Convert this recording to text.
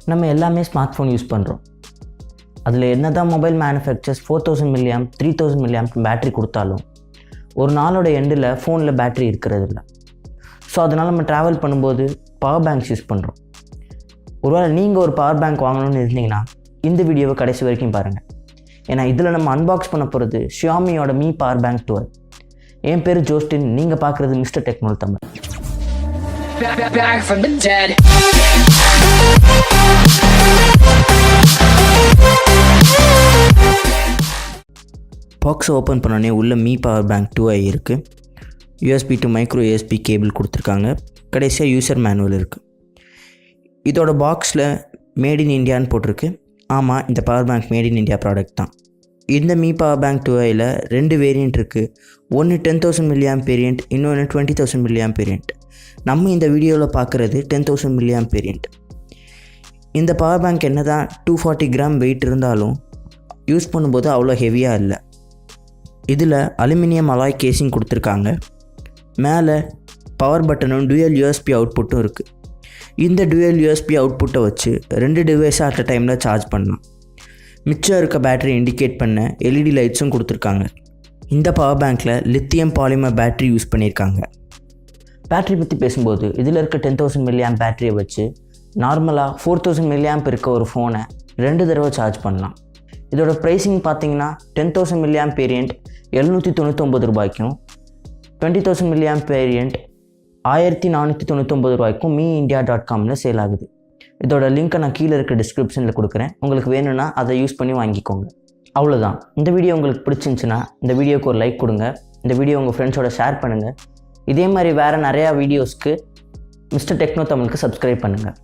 நம்ம எல்லாமே smart phone use பண்ணுறோம். அதில் என்ன தான் mobile manufacturers 4000 mAh 3000 mAh battery கொடுத்தாலும் ஒரு நாளோட எண்டில் ஃபோனில் பேட்ரி இருக்கிறது இல்லை. ஸோ அதனால் நம்ம ட்ராவல் பண்ணும்போது பவர் பேங்க்ஸ் யூஸ் பண்ணுறோம். ஒருவேளை நீங்கள் ஒரு பவர் பேங்க் வாங்கணும்னு இருந்தீங்கன்னா இந்த வீடியோவை கடைசி வரைக்கும் பாருங்கள். ஏன்னா இதில் நம்ம அன்பாக்ஸ் பண்ண போகிறது ஷியாமியோட மீ பவர் பேங்க் 12. என் பேர் ஜோஸ்டின், நீங்கள் பார்க்குறது mister technology Tamil. Back from the dead. பாக்ஸை ஓப்பன் பண்ணோடனே உள்ள மீ பவர் பேங்க் 2i இருக்குது. USB to micro USB cable கொடுத்துருக்காங்க. கடைசியாக யூசர் மேனுவல் இருக்குது. இதோட பாக்ஸில் மேட் இன் இண்டியான்னு போட்டிருக்கு. ஆமாம், இந்த power bank made in India product தான். இந்த மீ பவர் பேங்க் 2iயில் 2 வேரியண்ட் இருக்குது. ஒன்று 10,000 mAh வேரியண்ட், இன்னொன்று 20,000 mAh வேரியண்ட். நம்ம இந்த வீடியோவில் பார்க்குறது 10,000 mAh வேரியண்ட். இந்த பவர் பேங்க் என்ன தான் 240 கிராம் வெயிட் இருந்தாலும் யூஸ் பண்ணும்போது அவ்வளோ ஹெவியாக இல்லை. இதில் அலுமினியம் அலாய் கேசிங் கொடுத்துருக்காங்க. மேலே பவர் பட்டனும் டூயல் USB அவுட்புட்டும் இருக்குது. இந்த டூயல் USB அவுட்புட்டை வச்சு 2 டிவைஸை அட் அ டைமில் சார்ஜ் பண்ணலாம். மிச்சம் இருக்க பேட்டரி இண்டிகேட் பண்ண LED லைட்ஸும் கொடுத்துருக்காங்க. இந்த பவர் பேங்க்கில் லித்தியம் பாலிமர் பேட்டரி யூஸ் பண்ணியிருக்காங்க. பேட்டரி பற்றி பேசும்போது இதில் இருக்க 10,000 mAh பேட்டரியை வச்சு நார்மலாக 4,000 mAh இருக்க ஒரு ஃபோனை 2 தடவை சார்ஜ் பண்ணலாம். இதோட ப்ரைஸிங் பார்த்தீங்கன்னா 10,000 mAh வேரியண்ட் 799 ரூபாய்க்கும், 20,000 mAh வேரியண்ட் 1499 ரூபாய்க்கும் மீஇண்டியா.comல சேல் ஆகுது. இதோட லிங்க்கை நான் கீழே இருக்க டிஸ்கிரிப்ஷனில் கொடுக்குறேன். உங்களுக்கு வேணும்னா அதை யூஸ் பண்ணி வாங்கிக்கோங்க. அவ்வளோதான். இந்த வீடியோ உங்களுக்கு பிடிச்சிருந்துச்சுன்னா இந்த வீடியோக்கு ஒரு லைக் கொடுங்க. இந்த வீடியோ உங்கள் ஃப்ரெண்ட்ஸோட ஷேர் பண்ணுங்கள். இதே மாதிரி வேறு நிறையா வீடியோஸ்க்கு மிஸ்டர் டெக்னோ தமிழுக்கு சப்ஸ்கிரைப் பண்ணுங்கள்.